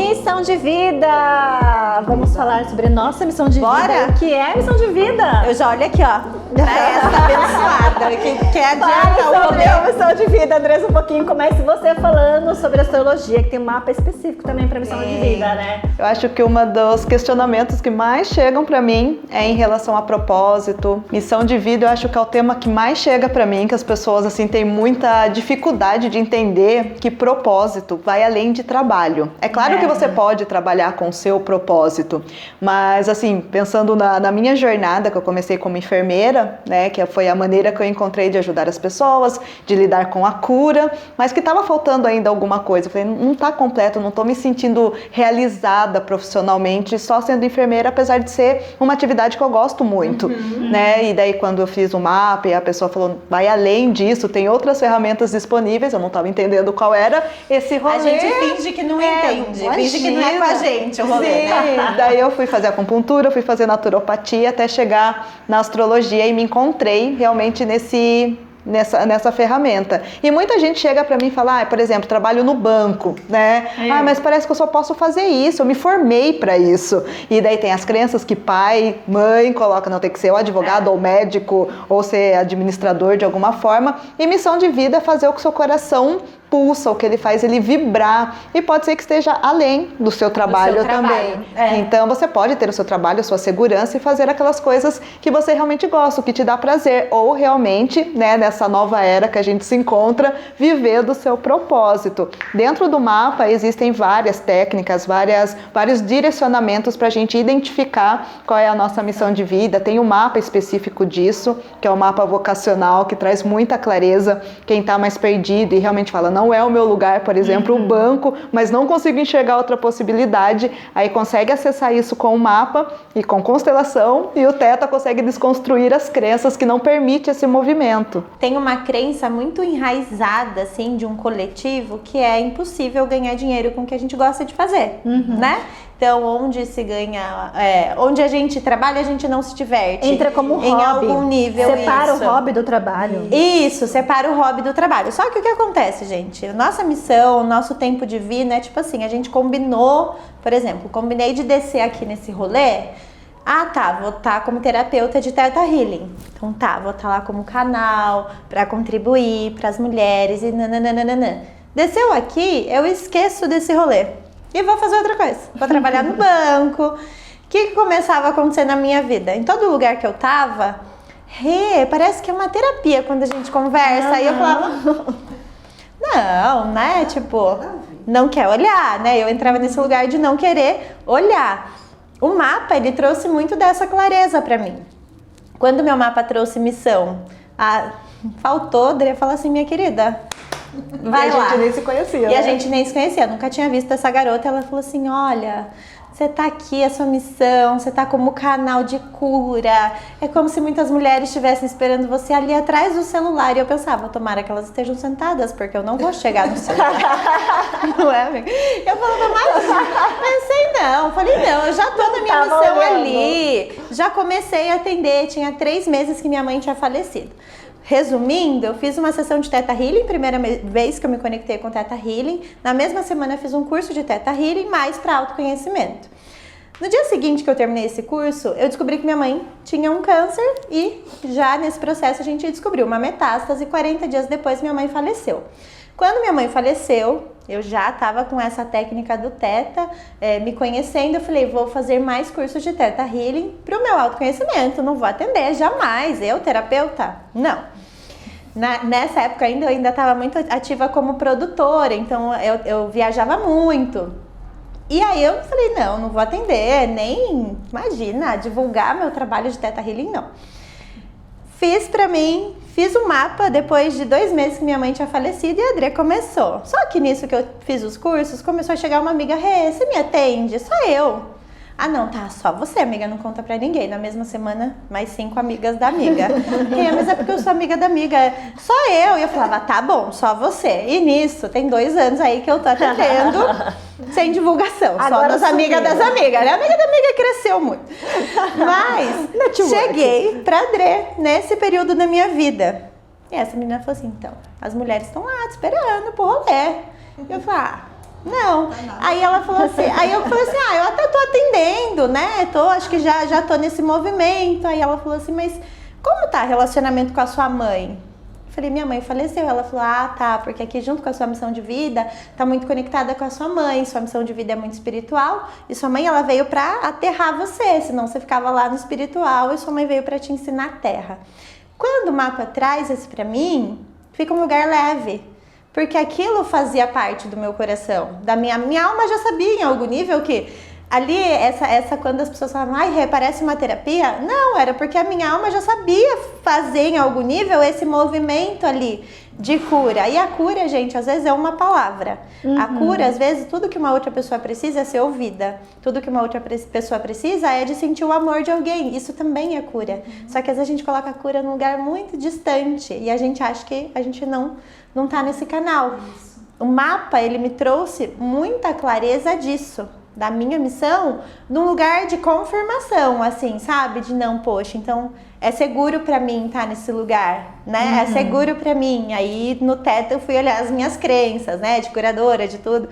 Missão de vida! Vamos falar sobre nossa missão de Bora? vida. O que é missão de vida? Eu já olho aqui, ó, pra essa abençoada que adianta o sobre rolê. a missão de vida, Andressa, um pouquinho. Comece você falando sobre astrologia, que tem um mapa específico também para missão de vida, né? Eu acho que um dos questionamentos que mais chegam pra mim é em relação a propósito. Missão de vida, eu acho que é o tema que mais chega pra mim, que as pessoas assim têm muita dificuldade de entender que propósito vai além de trabalho. É claro que você pode trabalhar com o seu propósito, mas assim, pensando na minha jornada, que eu comecei como enfermeira, né, que foi a maneira que eu encontrei de ajudar as pessoas, de lidar com a cura, mas que estava faltando ainda alguma coisa. Eu falei, não está completo, não estou me sentindo realizada profissionalmente só sendo enfermeira, apesar de ser uma atividade que eu gosto muito, né? E daí quando eu fiz o mapa e a pessoa falou, vai além disso, tem outras ferramentas disponíveis, eu não estava entendendo qual era esse rolê. A gente finge que não entende, finge que não é com a gente o rolê. Sim, daí eu fui fazer acupuntura, fui fazer naturopatia até chegar na astrologia e me encontrei realmente nessa ferramenta. E muita gente chega pra mim e fala, por exemplo, trabalho no banco, né? Mas parece que eu só posso fazer isso, eu me formei pra isso. E daí tem as crenças que pai, mãe coloca, não, tem que ser ou advogado ou médico ou ser administrador de alguma forma. E missão de vida é fazer o que o seu coração pulsa, o que ele faz ele vibrar, e pode ser que esteja além do seu trabalho também. Então você pode ter o seu trabalho, a sua segurança e fazer aquelas coisas que você realmente gosta, o que te dá prazer, ou realmente, né, nessa nova era que a gente se encontra, viver do seu propósito. Dentro do mapa existem várias técnicas, vários direcionamentos para a gente identificar qual é a nossa missão de vida. Tem um mapa específico disso, que é o mapa vocacional, que traz muita clareza. Quem está mais perdido e realmente fala, não é o meu lugar, por exemplo, o banco, mas não consigo enxergar outra possibilidade, aí consegue acessar isso com o mapa e com constelação, e o Theta consegue desconstruir as crenças que não permitem esse movimento. Tem uma crença muito enraizada, assim, de um coletivo, que é impossível ganhar dinheiro com o que a gente gosta de fazer, né? Então, onde se ganha, onde a gente trabalha, a gente não se diverte. Entra como hobby. Em algum nível, separa o hobby do trabalho. Isso, separa o hobby do trabalho. Só que o que acontece, gente? Nossa missão, nosso tempo divino é tipo assim, a gente combinou, por exemplo, combinei de descer aqui nesse rolê. Vou estar como terapeuta de Theta Healing. Então vou estar lá como canal para contribuir para as mulheres e nananana. Desceu aqui, eu esqueço desse rolê. E vou fazer outra coisa. Vou trabalhar no banco. O que começava a acontecer na minha vida? Em todo lugar que eu tava, parece que é uma terapia quando a gente conversa. Aí eu falava, não, né? Tipo, não quer olhar, né? Eu entrava nesse lugar de não querer olhar. O mapa, ele trouxe muito dessa clareza pra mim. Quando meu mapa trouxe missão, faltou, Dre falar assim, minha querida, vai lá. E a gente nem se conhecia. E a gente nem se conhecia, nunca tinha visto essa garota. Ela falou assim, olha, você tá aqui, a sua missão, você tá como canal de cura. É como se muitas mulheres estivessem esperando você ali atrás do celular. E eu pensava, tomara que elas estejam sentadas, porque eu não vou chegar no celular. Não é, amiga? Eu falava, mas pensei não. Falei, não, eu já tô na minha missão olhando ali. Já comecei a atender, tinha 3 meses que minha mãe tinha falecido. Resumindo, eu fiz uma sessão de Theta Healing, primeira vez que eu me conectei com Theta Healing. Na mesma semana eu fiz um curso de Theta Healing, mais para autoconhecimento. No dia seguinte que eu terminei esse curso, eu descobri que minha mãe tinha um câncer e já nesse processo a gente descobriu uma metástase. 40 dias depois minha mãe faleceu. Quando minha mãe faleceu, eu já estava com essa técnica do Theta, me conhecendo, eu falei, vou fazer mais cursos de Theta Healing para o meu autoconhecimento, não vou atender jamais, eu, terapeuta, não. Nessa época eu ainda estava muito ativa como produtora, então eu viajava muito. E aí eu falei, não vou atender, nem, imagina, divulgar meu trabalho de Theta Healing, não. Fiz o mapa depois de 2 meses que minha mãe tinha falecido e a Adri começou. Só que nisso que eu fiz os cursos, começou a chegar uma amiga, você me atende? Só eu. Não, só você, amiga, não conta pra ninguém. Na mesma semana, mais 5 amigas da amiga. Mas é porque eu sou amiga da amiga. Só eu. E eu falava, tá bom, só você. E nisso, tem 2 anos aí que eu tô atendendo sem divulgação. Agora só nas amigas das amigas, né? A amiga da amiga cresceu muito. Mas cheguei pra Adrê nesse período da minha vida. E essa menina falou assim, então, as mulheres estão lá te esperando pro rolê. Eu falei, Não. Aí ela falou assim, aí eu falei assim, eu até tô atendendo, né? Acho que já tô nesse movimento. Aí ela falou assim, mas como tá o relacionamento com a sua mãe? Eu falei, minha mãe faleceu. Ela falou, tá, porque aqui junto com a sua missão de vida, tá muito conectada com a sua mãe, sua missão de vida é muito espiritual, e sua mãe, ela veio pra aterrar você, senão você ficava lá no espiritual, e sua mãe veio pra te ensinar a terra. Quando o mapa traz isso pra mim, fica um lugar leve, porque aquilo fazia parte do meu coração, da minha alma já sabia em algum nível que ali, quando as pessoas falam, parece uma terapia, não, era porque a minha alma já sabia fazer em algum nível esse movimento ali de cura. E a cura, gente, às vezes é uma palavra. A cura, às vezes, tudo que uma outra pessoa precisa é ser ouvida. Tudo que uma outra pessoa precisa é de sentir o amor de alguém. Isso também é cura. Só que às vezes a gente coloca a cura num lugar muito distante e a gente acha que a gente não tá nesse canal. O mapa, ele me trouxe muita clareza disso, da minha missão, num lugar de confirmação, assim, sabe? De não, poxa, então é seguro pra mim estar nesse lugar, né? É seguro pra mim. Aí no teto eu fui olhar as minhas crenças, né? De curadora, de tudo.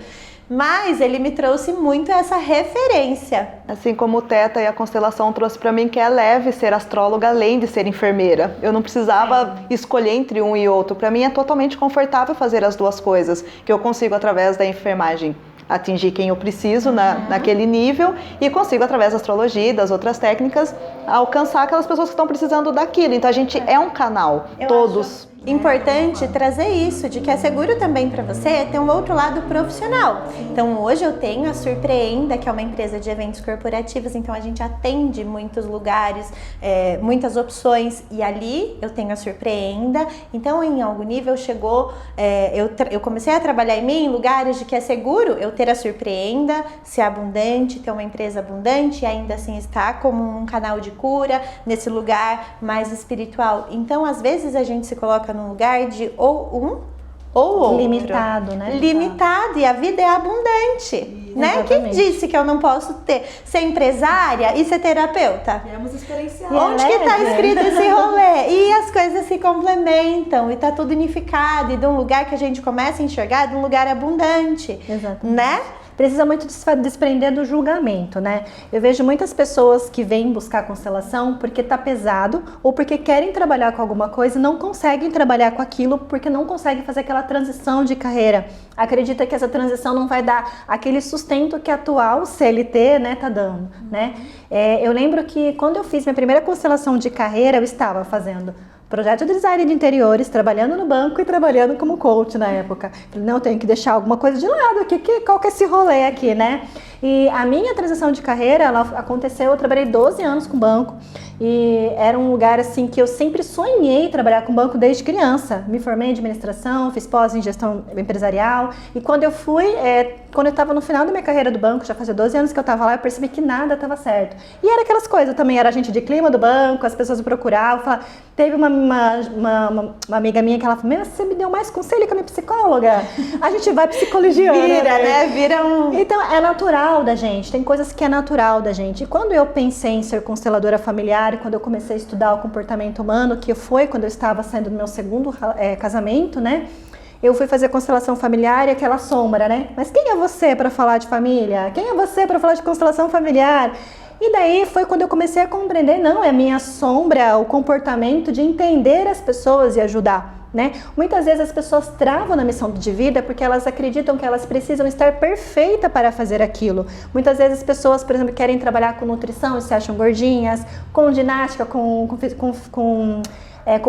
Mas ele me trouxe muito essa referência. Assim como o Teta e a constelação trouxe pra mim que é leve ser astróloga além de ser enfermeira. Eu não precisava escolher entre um e outro. Pra mim é totalmente confortável fazer as duas coisas, que eu consigo através da enfermagem atingir quem eu preciso naquele nível e consigo, através da astrologia e das outras técnicas, alcançar aquelas pessoas que estão precisando daquilo. Então a gente é um canal, todos. Importante trazer isso, de que é seguro também para você ter um outro lado profissional. Então hoje eu tenho a Surpreenda, que é uma empresa de eventos corporativos, então a gente atende muitos lugares, muitas opções, e ali eu tenho a Surpreenda. Então em algum nível chegou, eu comecei a trabalhar em mim em lugares de que é seguro eu ter a Surpreenda, ser abundante, ter uma empresa abundante e ainda assim estar como um canal de cura nesse lugar mais espiritual. Então às vezes a gente se coloca num lugar de ou um ou outro. Limitado, né? Limitado, e a vida é abundante, né? Quem disse que eu não posso ser empresária e ser terapeuta? Viemos experienciar. Onde que tá escrito esse rolê? E as coisas se complementam e tá tudo unificado, e de um lugar que a gente começa a enxergar, de um lugar abundante. Exatamente. Né? Precisa muito desprender do julgamento, né? Eu vejo muitas pessoas que vêm buscar constelação porque tá pesado ou porque querem trabalhar com alguma coisa e não conseguem trabalhar com aquilo porque não conseguem fazer aquela transição de carreira. Acredita que essa transição não vai dar aquele sustento que a atual CLT, né, tá dando, né? Eu lembro que quando eu fiz minha primeira constelação de carreira, eu estava fazendo projeto de design de interiores, trabalhando no banco e trabalhando como coach na época. Falei, não, eu tenho que deixar alguma coisa de lado aqui, qual que é esse rolê aqui, né? E a minha transição de carreira, ela aconteceu, eu trabalhei 12 anos com banco, e era um lugar assim que eu sempre sonhei trabalhar com banco desde criança. Me formei em administração, fiz pós em gestão empresarial, e quando eu estava no final da minha carreira do banco, já fazia 12 anos que eu estava lá, eu percebi que nada estava certo. E era aquelas coisas, eu também era agente de clima do banco, as pessoas me procuravam, falavam. Teve uma amiga minha que ela falou, você me deu mais conselho que a minha psicóloga. A gente vai psicologiando. Vira um... Então é natural da gente, tem coisas que é natural da gente. E quando eu pensei em ser consteladora familiar, quando eu comecei a estudar o comportamento humano, que foi quando eu estava saindo do meu segundo casamento, né? Eu fui fazer constelação familiar e aquela sombra, né? Mas quem é você para falar de família? Quem é você para falar de constelação familiar? E daí foi quando eu comecei a compreender, não, é a minha sombra, o comportamento de entender as pessoas e ajudar, né? Muitas vezes as pessoas travam na missão de vida porque elas acreditam que elas precisam estar perfeita para fazer aquilo. Muitas vezes as pessoas, por exemplo, querem trabalhar com nutrição e se acham gordinhas, com ginástica, com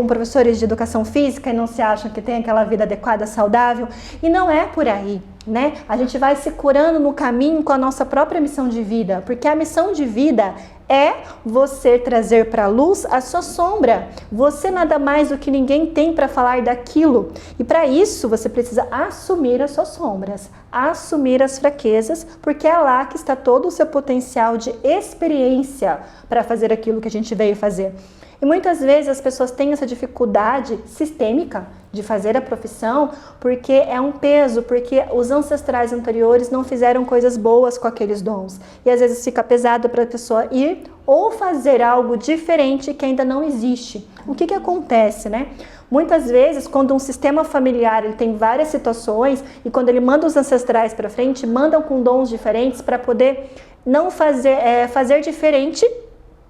professores de educação física e não se acham que tem aquela vida adequada, saudável. E não é por aí, né? A gente vai se curando no caminho com a nossa própria missão de vida, porque a missão de vida é você trazer para a luz a sua sombra. Você nada mais do que ninguém tem para falar daquilo. E para isso você precisa assumir as suas sombras, assumir as fraquezas, porque é lá que está todo o seu potencial de experiência para fazer aquilo que a gente veio fazer. E muitas vezes as pessoas têm essa dificuldade sistêmica de fazer a profissão porque é um peso, porque os ancestrais anteriores não fizeram coisas boas com aqueles dons. E às vezes fica pesado para a pessoa ir ou fazer algo diferente que ainda não existe. O que acontece, né? Muitas vezes, quando um sistema familiar ele tem várias situações e quando ele manda os ancestrais para frente, mandam com dons diferentes para poder não fazer diferente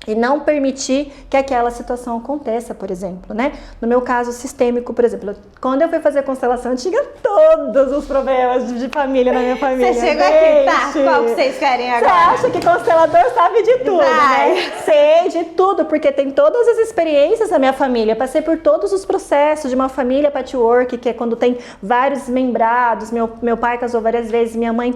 e não permitir que aquela situação aconteça, por exemplo, né? No meu caso sistêmico, por exemplo, quando eu fui fazer constelação, eu tinha todos os problemas de família na minha família. Você chegou aqui, tá? Qual que vocês querem agora? Você acha que constelador sabe de tudo, né? Sei de tudo, porque tem todas as experiências da minha família. Passei por todos os processos de uma família patchwork, que é quando tem vários membrados. Meu pai casou várias vezes, minha mãe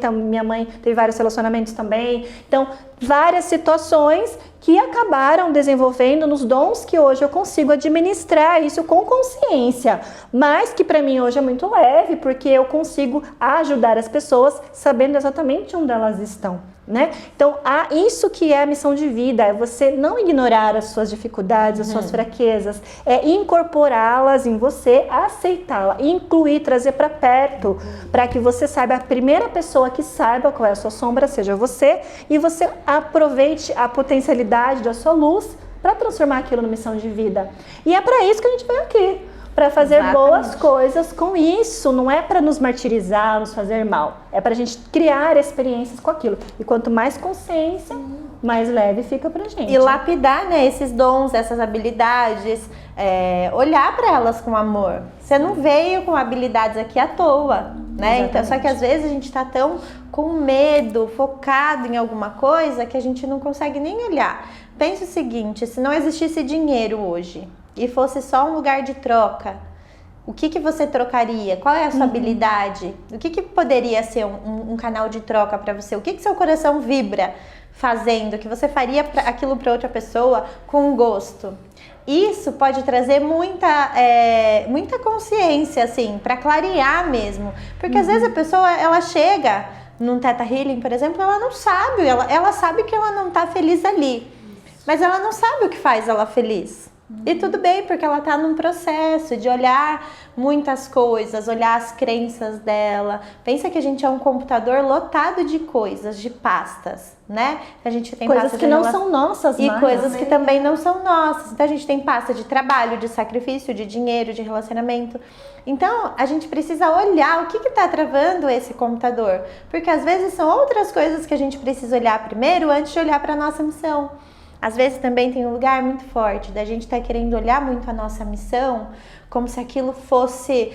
teve vários relacionamentos também. Então, várias situações que acabaram desenvolvendo nos dons que hoje eu consigo administrar isso com consciência, mas que para mim hoje é muito leve, porque eu consigo ajudar as pessoas sabendo exatamente onde elas estão, né? Então, isso que é a missão de vida, é você não ignorar as suas dificuldades, as suas fraquezas, é incorporá-las em você, aceitá-la, incluir, trazer para perto, para que você saiba, a primeira pessoa que saiba qual é a sua sombra seja você, e você aproveite a potencialidade da sua luz para transformar aquilo numa missão de vida. E é para isso que a gente veio aqui, para fazer boas coisas com isso, não é para nos martirizar, nos fazer mal, é para a gente criar experiências com aquilo. E quanto mais consciência, mais leve fica pra gente. E lapidar, né, esses dons, essas habilidades, olhar para elas com amor. Você não veio com habilidades aqui à toa, né? Então, só que às vezes a gente tá tão com medo, focado em alguma coisa, que a gente não consegue nem olhar. Pensa o seguinte, se não existisse dinheiro hoje e fosse só um lugar de troca, o que você trocaria? Qual é a sua habilidade? O que poderia ser um canal de troca para você? O que seu coração vibra fazendo? Que você faria aquilo para outra pessoa com gosto? Isso pode trazer muita consciência, assim, para clarear mesmo. Porque às vezes a pessoa, ela chega num Theta Healing, por exemplo, ela não sabe, ela sabe que ela não tá feliz ali, mas ela não sabe o que faz ela feliz. E tudo bem, porque ela tá num processo de olhar muitas coisas, olhar as crenças dela. Pensa que a gente é um computador lotado de coisas, de pastas, né? A gente tem coisas que não são nossas, e coisas que também não são nossas. Então a gente tem pasta de trabalho, de sacrifício, de dinheiro, de relacionamento. Então a gente precisa olhar o que tá travando esse computador, porque às vezes são outras coisas que a gente precisa olhar primeiro antes de olhar para nossa missão. Às vezes também tem um lugar muito forte da gente estar querendo olhar muito a nossa missão como se aquilo fosse,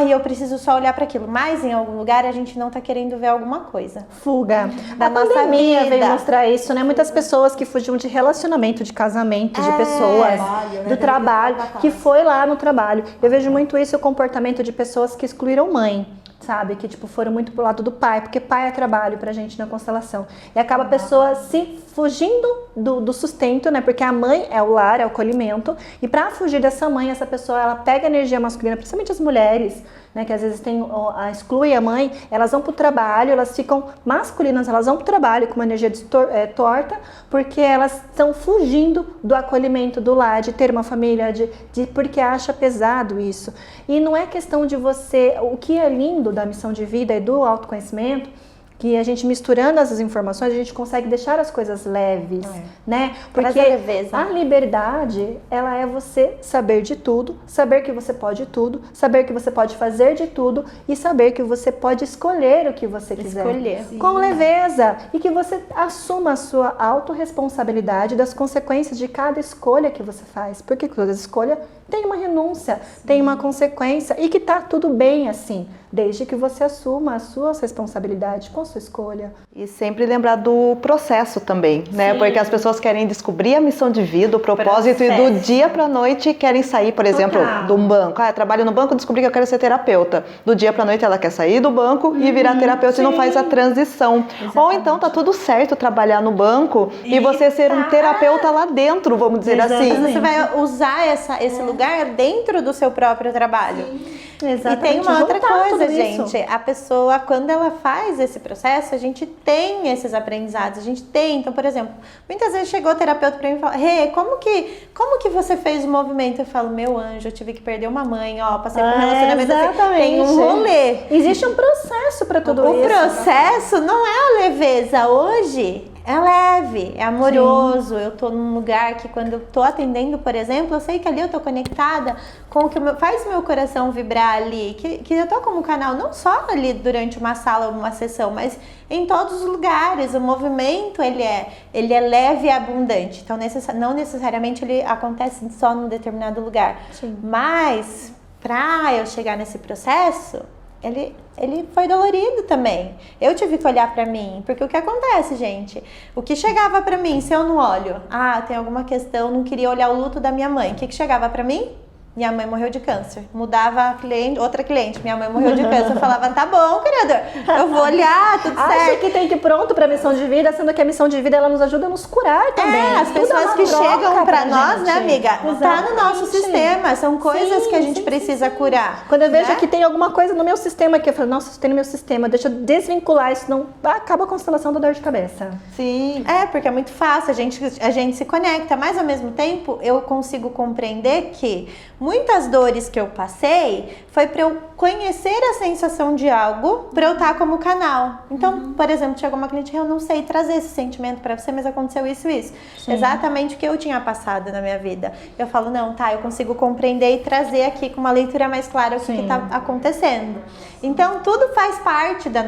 eu preciso só olhar para aquilo, mas em algum lugar a gente não está querendo ver alguma coisa. Fuga. Da nossa pandemia vida. veio mostrar isso, né? Muitas pessoas que fugiam de relacionamento, de casamento, de pessoas, do trabalho, que foi lá no trabalho. Eu vejo muito isso, o comportamento de pessoas que excluíram mãe. Sabe, que tipo foram muito pro lado do pai, porque pai é trabalho pra gente na constelação. E acaba a pessoa se fugindo do sustento, né? Porque a mãe é o lar, é o acolhimento. E pra fugir dessa mãe, essa pessoa, ela pega a energia masculina, principalmente as mulheres, né? Que às vezes exclui a mãe, elas vão pro trabalho, elas ficam masculinas, elas vão pro trabalho com uma energia torta, porque elas estão fugindo do acolhimento do lar, de ter uma família, porque acha pesado isso. E não é questão de você, o que é lindo da missão de vida e do autoconhecimento, que a gente misturando essas informações, a gente consegue deixar as coisas leves, né? Porque a liberdade, ela é você saber de tudo, saber que você pode tudo, saber que você pode fazer de tudo e saber que você pode escolher o que você quiser. Com leveza. E que você assuma a sua autorresponsabilidade das consequências de cada escolha que você faz. Porque toda escolha tem uma renúncia, tem uma consequência e que tá tudo bem assim, desde que você assuma as suas responsabilidades com a sua escolha. E sempre lembrar do processo também, né? Sim. Porque as pessoas querem descobrir a missão de vida, o propósito e do dia pra noite querem sair, por exemplo, de um banco. Trabalho no banco, descobri que eu quero ser terapeuta. Do dia pra noite ela quer sair do banco e virar terapeuta e não faz a transição. Exatamente. Ou então tá tudo certo trabalhar no banco e você ser um terapeuta lá dentro, vamos dizer assim. Você vai usar esse lugar dentro do seu próprio trabalho. Sim. Exatamente. E tem uma outra Juntar coisa, tudo isso. gente. A pessoa, quando ela faz esse processo, a gente tem esses aprendizados. A gente tem. Então, por exemplo, muitas vezes chegou o terapeuta pra mim e falou: Rê, como que você fez o movimento? Eu falo: meu anjo, eu tive que perder uma mãe, ó, passei por um relacionamento assim. Exatamente. Tem um rolê. Existe um processo para tudo O isso. processo não é a leveza hoje, é leve, é amoroso. Eu tô num lugar que quando eu tô atendendo, por exemplo, eu sei que ali eu tô conectada com o que faz meu coração vibrar ali, que eu tô como canal, não só ali durante uma sala ou uma sessão, mas em todos os lugares. O movimento, ele é leve e abundante. Então, não necessariamente ele acontece só num determinado lugar. Sim. Mas, pra eu chegar nesse processo, ele foi dolorido também. Eu tive que olhar pra mim, porque o que acontece, gente? O que chegava pra mim, se eu não olho, tem alguma questão, não queria olhar o luto da minha mãe. O que chegava pra mim? Minha mãe morreu de câncer. Mudava outra cliente, minha mãe morreu de câncer. Eu falava: tá bom, criador, eu vou olhar, tudo certo. Acha que tem que ir pronto para a missão de vida, sendo que a missão de vida ela nos ajuda a nos curar também. As Tudo pessoas uma que troca chegam pra nós, gente. né, amiga? Tá no Exatamente. nosso sistema. São coisas que a gente precisa curar. Quando eu vejo né? que tem alguma coisa no meu sistema aqui, eu falo: nossa, isso tem no meu sistema, deixa eu desvincular, isso não acaba a constelação da dor de cabeça. Sim. Porque é muito fácil, a gente se conecta, mas ao mesmo tempo eu consigo compreender que muitas dores que eu passei foi para eu conhecer a sensação de algo, para eu estar como canal. Então, por exemplo, chegou uma cliente: eu não sei trazer esse sentimento para você, mas aconteceu isso e isso. Sim. Exatamente o que eu tinha passado na minha vida. Eu falo: não, eu consigo compreender e trazer aqui com uma leitura mais clara o que está acontecendo. Então, tudo faz parte da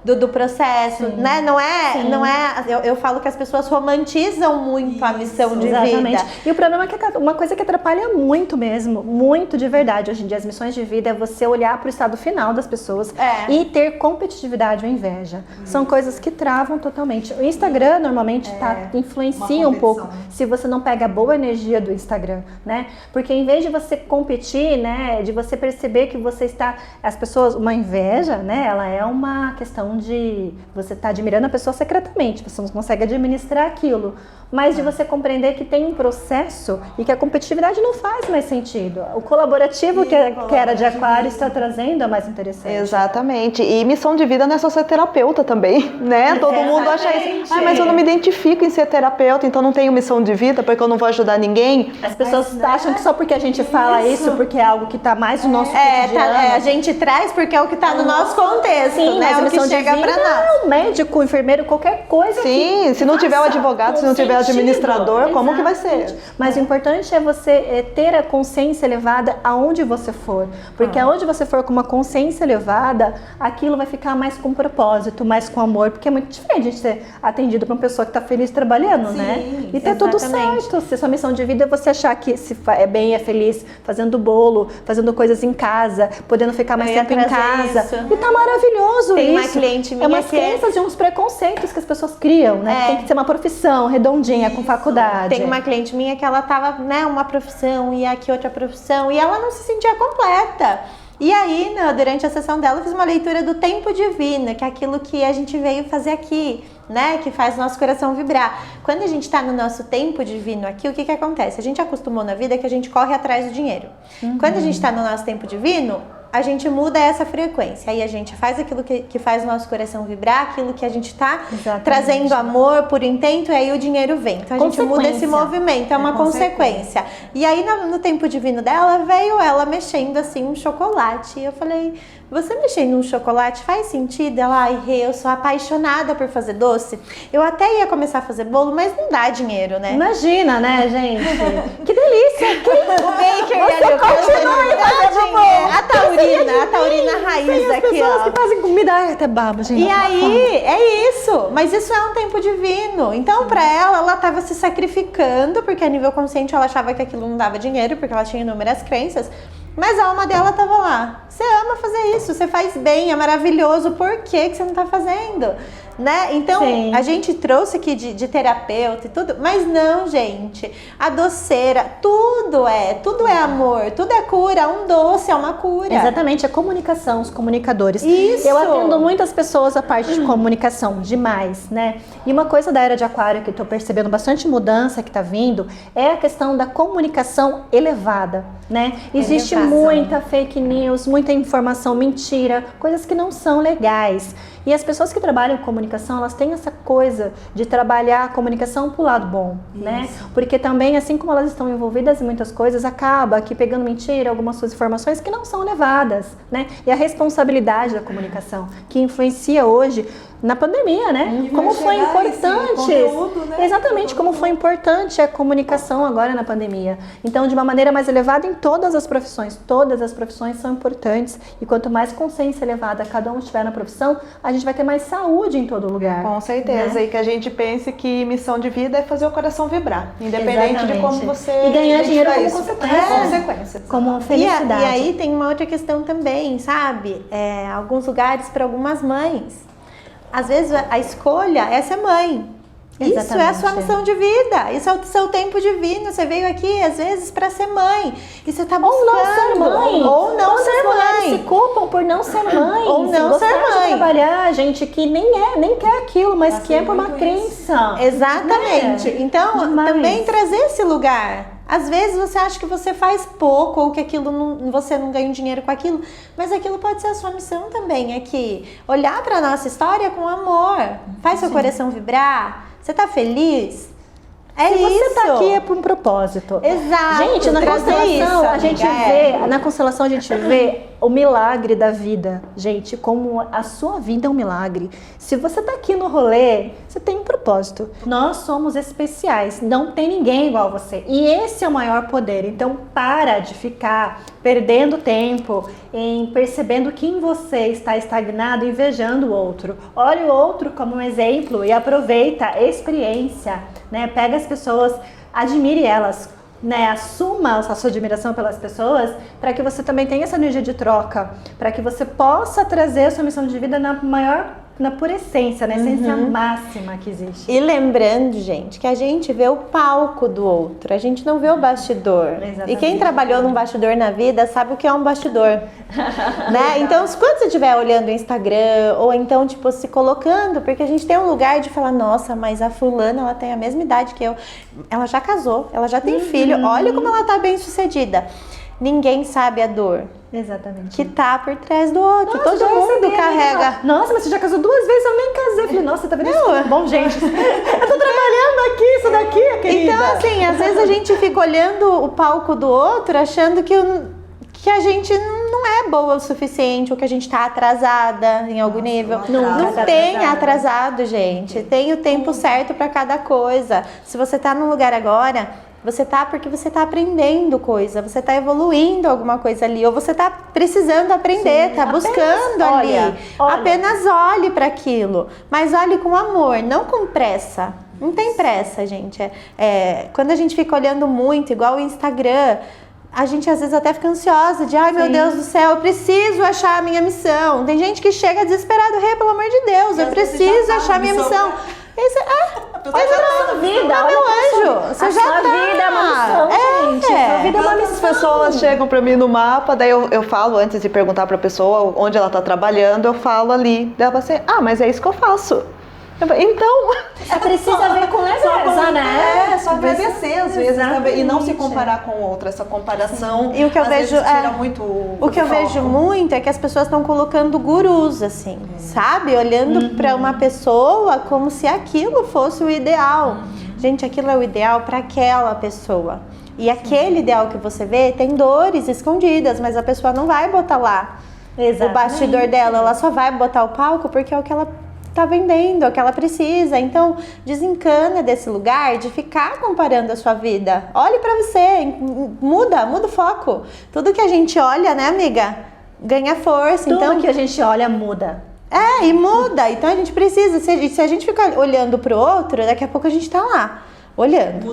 do processo, né? Não é, eu falo que as pessoas romantizam muito a missão de vida. E o problema é que uma coisa que atrapalha muito mesmo, muito de verdade, hoje em dia, as missões de vida é você olhar para o estado final das pessoas e ter competitividade ou inveja. São coisas que travam totalmente. O Instagram normalmente influencia um pouco se você não pega a boa energia do Instagram, né? Porque em vez de você competir, né, de você perceber que você está, as pessoas, uma inveja, né, ela é uma questão de você estar admirando a pessoa secretamente, você não consegue administrar aquilo, mas de você compreender que tem um processo e que a competitividade não faz mais sentido. O colaborativo que era de Aquário está trazendo é mais interessante. Exatamente. E missão de vida não é só ser terapeuta também, né? Todo mundo acha isso. Mas eu não me identifico em ser terapeuta, então não tenho missão de vida porque eu não vou ajudar ninguém. As pessoas acham que só porque a gente fala isso, porque é algo que está mais no nosso cotidiano. A gente traz porque é o que está no nosso contexto, sim, né? Mas o que chega para nós. Não, médico, enfermeiro, qualquer coisa. Sim, se não tiver o advogado, se não tiver o administrador, como que vai ser? Mas o importante é você ter a consciência elevada aonde você for. Porque aonde você for com uma consciência elevada, aquilo vai ficar mais com propósito, mais com amor. Porque é muito diferente a gente ser atendido por uma pessoa que está feliz trabalhando, né? E tá tudo certo. Se sua missão de vida é você achar que se é bem, é feliz, fazendo bolo, fazendo coisas em casa, podendo ficar mais tempo em casa. Isso. E tá maravilhoso. Tem isso. uma cliente minha umas crenças de uns preconceitos que as pessoas criam, né? Que tem que ser uma profissão redondinha, com faculdade. Tem uma cliente minha que ela tava, né, uma profissão e aqui outra profissão e ela não se sentia completa. E aí, durante a sessão dela, eu fiz uma leitura do tempo divino, que é aquilo que a gente veio fazer aqui, né? Que faz o nosso coração vibrar. Quando a gente está no nosso tempo divino aqui, o que acontece? A gente acostumou na vida que a gente corre atrás do dinheiro. Quando a gente está no nosso tempo divino, a gente muda essa frequência. Aí a gente faz aquilo que faz o nosso coração vibrar, aquilo que a gente está trazendo amor por intento, e aí o dinheiro vem. Então a gente muda esse movimento, é uma consequência. E aí no tempo divino dela, veio ela mexendo assim um chocolate. E eu falei: você mexendo num chocolate faz sentido? Ela: ai, Rê, eu sou apaixonada por fazer doce. Eu até ia começar a fazer bolo, mas não dá dinheiro, né? Imagina, né, gente? Que delícia! O baker Você continua aí fazendo bolo. A taurina raiz as aqui, pessoas ó. que fazem comida, ai, até babo, gente. E aí, é isso. Mas isso é um tempo divino. Então, pra ela tava se sacrificando, porque a nível consciente ela achava que aquilo não dava dinheiro, porque ela tinha inúmeras crenças. Mas a alma dela tava lá. Você ama fazer isso, você faz bem, é maravilhoso. Por que você não tá fazendo? Né? Então, a gente trouxe aqui de terapeuta e tudo, mas não, gente. A doceira, tudo é amor, tudo é cura. Um doce é uma cura. Exatamente, a comunicação, os comunicadores. Isso. Eu atendo muitas pessoas a parte de comunicação, demais, né? E uma coisa da era de Aquário que eu tô percebendo bastante mudança que tá vindo é a questão da comunicação elevada. né? Existe muita fake news, muita informação mentira, coisas que não são legais. E as pessoas que trabalham com comunicação, elas têm essa coisa de trabalhar a comunicação pro lado bom, né? Porque também, assim como elas estão envolvidas em muitas coisas, acaba que pegando mentira, algumas suas informações que não são levadas, né? E a responsabilidade da comunicação, que influencia hoje na pandemia, né? Como foi importante, conteúdo, né? exatamente, como foi importante a comunicação agora na pandemia. Então, de uma maneira mais elevada em todas as profissões são importantes, e quanto mais consciência elevada cada um tiver na profissão, a gente vai ter mais saúde em todo lugar. Com certeza, né? E que a gente pense que missão de vida é fazer o coração vibrar, independente de como você... E ganhar dinheiro como isso. consequência. Como felicidade. E aí tem uma outra questão também, sabe? Alguns lugares para algumas mães. Às vezes a escolha é ser mãe. Isso é a sua missão de vida. Isso é o seu tempo divino. Você veio aqui, às vezes, para ser mãe. E você tá buscando. Ou não ser mãe. Ou não ser mãe. Se culpam por não ser mãe. Ou não ser mãe. De trabalhar, gente que nem quer aquilo, mas que é por uma crença. Exatamente. Né? Então, Demais. também trazer esse lugar. Às vezes você acha que você faz pouco ou que aquilo você não ganha dinheiro com aquilo, mas aquilo pode ser a sua missão também, é que olhar para nossa história com amor, faz seu coração vibrar, você tá feliz? É Se isso. você tá aqui é por um propósito. Exato. Gente, na trazer constelação, isso, a gente amiga, vê, na constelação a gente vê o milagre da vida. Gente, como a sua vida é um milagre. Se você tá aqui no rolê, você tem um propósito. Nós somos especiais, não tem ninguém igual a você. E esse é o maior poder. Então, para de ficar perdendo tempo em percebendo que em você está estagnado, invejando o outro. Olhe o outro como um exemplo e aproveita a experiência, né? Pega as pessoas, admire elas, né? Assuma a sua admiração pelas pessoas, para que você também tenha essa energia de troca, para que você possa trazer a sua missão de vida na pura essência, na essência máxima que existe. E lembrando, gente, que a gente vê o palco do outro, a gente não vê o bastidor. Exatamente. E quem trabalhou num bastidor na vida sabe o que é um bastidor. Né? Então, quando você estiver olhando o Instagram, ou então, tipo, se colocando, porque a gente tem um lugar de falar, nossa, mas a fulana, ela tem a mesma idade que eu, ela já casou, ela já tem filho, olha como ela tá bem sucedida. Ninguém sabe a dor Exatamente. que tá por trás do outro. Nossa, Todo já mundo recebi, carrega. Nossa, mas você já casou 2 vezes, eu nem casei. Falei, nossa, tá vendo isso? Bom, gente, eu tô trabalhando aqui, isso daqui, querida. Então, assim, às vezes a gente fica olhando o palco do outro, achando que a gente não é boa o suficiente, ou que a gente tá atrasada em algum nível. Não tem atrasado, gente. Tem o tempo certo para cada coisa. Se você tá num lugar agora, você tá porque você tá aprendendo coisa, você tá evoluindo alguma coisa ali, ou você tá precisando aprender, tá buscando ali. olha. Apenas olhe para aquilo, mas olhe com amor, não com pressa. Não tem pressa, gente. Quando a gente fica olhando muito, igual o Instagram, a gente às vezes até fica ansiosa de, ai meu Deus do céu, eu preciso achar a minha missão. Tem gente que chega desesperado, pelo amor de Deus, eu preciso achar a minha missão. Olha a sua vida, meu anjo, você já sua tá. vida é uma missão, gente. Sua vida é uma Quantas missão. pessoas chegam pra mim no mapa, daí eu falo, antes de perguntar pra pessoa onde ela tá trabalhando, eu falo ali. Daí ela fala assim, mas é isso que eu faço. Eu falo, então... Precisa ver com leveza, né? Só agradecer às vezes também, e não se Exatamente. comparar com outra. Essa comparação E o que eu às vejo vezes tira muito o que eu foco. vejo muito é que as pessoas estão colocando gurus, assim, sabe? Olhando pra uma pessoa como se aquilo fosse o ideal. Gente, aquilo é o ideal para aquela pessoa. E aquele ideal que você vê tem dores escondidas, mas a pessoa não vai botar lá o bastidor dela. Ela só vai botar o palco porque é o que ela tá vendendo, é o que ela precisa. Então, desencana desse lugar de ficar comparando a sua vida. Olhe pra você, muda o foco. Tudo que a gente olha, né, amiga, ganha força. Tudo Então, que a gente olha muda. e muda. Então, a gente precisa, se a gente ficar olhando pro outro, daqui a pouco a gente tá lá, olhando,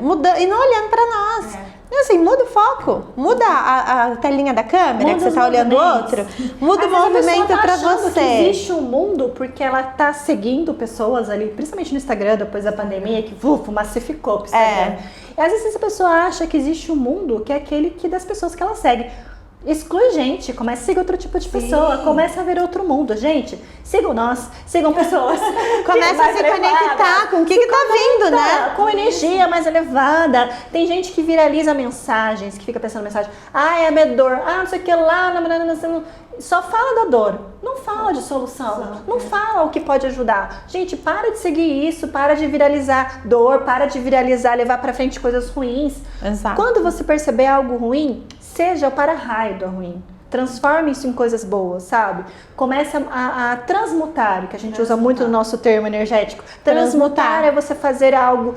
mudando, e não olhando pra nós. Assim, muda o foco, muda a telinha da câmera, Muda que você os tá olhando o movimentos. outro, muda Às o vezes a movimento pessoa tá pra achando você. Que existe um mundo porque ela tá seguindo pessoas ali, principalmente no Instagram, depois da pandemia, que massificou pro Instagram. E às vezes a pessoa acha que existe um mundo que é aquele das pessoas que ela segue. Exclui gente, comece a seguir outro tipo de pessoa, comece a ver outro mundo. Gente, sigam nós, sigam pessoas. Começa a se conectar com o que tá vindo, né? Com energia mais elevada. Tem gente que viraliza mensagens, que fica pensando mensagem, é a minha dor, não sei o que lá, só fala da dor, não fala de solução, não fala o que pode ajudar. Gente, para de seguir isso, para de viralizar dor, para de viralizar, levar pra frente coisas ruins. Exato. Quando você perceber algo ruim, seja o para-raio do ruim. Transforme isso em coisas boas, sabe? Comece a transmutar, que a gente usa muito no nosso termo energético. Transmutar é você fazer algo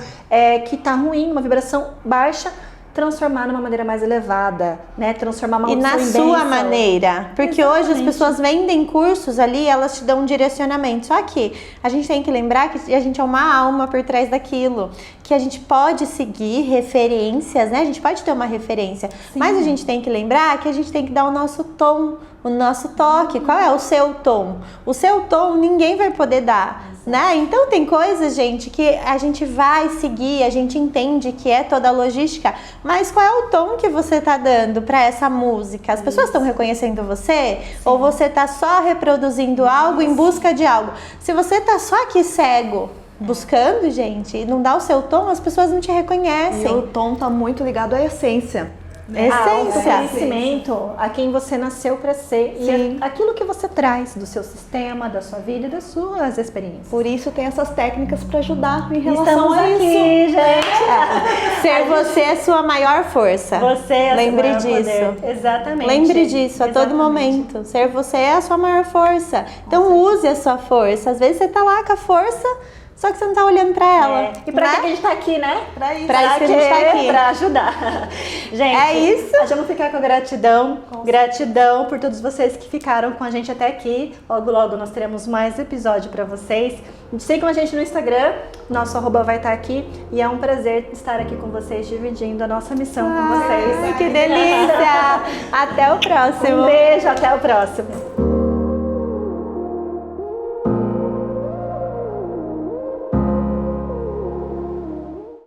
que tá ruim, uma vibração baixa, transformar numa maneira mais elevada, né? Transformar uma E na sua maneira. Porque hoje as pessoas vendem cursos ali, elas te dão um direcionamento. Só que a gente tem que lembrar que a gente é uma alma por trás daquilo. Que a gente pode seguir referências, né? A gente pode ter uma referência. Sim. Mas a gente tem que lembrar que a gente tem que dar o nosso tom, o nosso toque. Qual é o seu tom? O seu tom ninguém vai poder dar, né? Então tem coisas, gente, que a gente vai seguir, a gente entende que é toda a logística, mas qual é o tom que você tá dando para essa música? As pessoas estão reconhecendo você? Sim. Ou você tá só reproduzindo algo em busca de algo? Se você tá só aqui cego, buscando, gente, e não dá o seu tom, as pessoas não te reconhecem. E o tom tá muito ligado à essência. Essência, conhecimento, a quem você nasceu para ser. Sim. E aquilo que você traz do seu sistema, da sua vida e das suas experiências. Por isso tem essas técnicas para ajudar em relação a isso. Aqui, gente. Ser você é sua maior força. Você é Lembre seu maior disso. Poder. Exatamente. Lembre disso a todo momento. Ser você é a sua maior força. Então use a sua força. Às vezes você tá lá com a força, só que você não tá olhando pra ela. E pra que a gente tá aqui, né? Pra isso que a gente tá aqui. Pra ajudar. Gente, é isso. Nós vamos ficar com gratidão. Gratidão por todos vocês que ficaram com a gente até aqui. Logo, logo nós teremos mais episódio pra vocês. Sigam a gente no Instagram. Nosso @, vai estar aqui. E é um prazer estar aqui com vocês, dividindo a nossa missão com vocês. Que delícia! Até o próximo. Um beijo, até o próximo.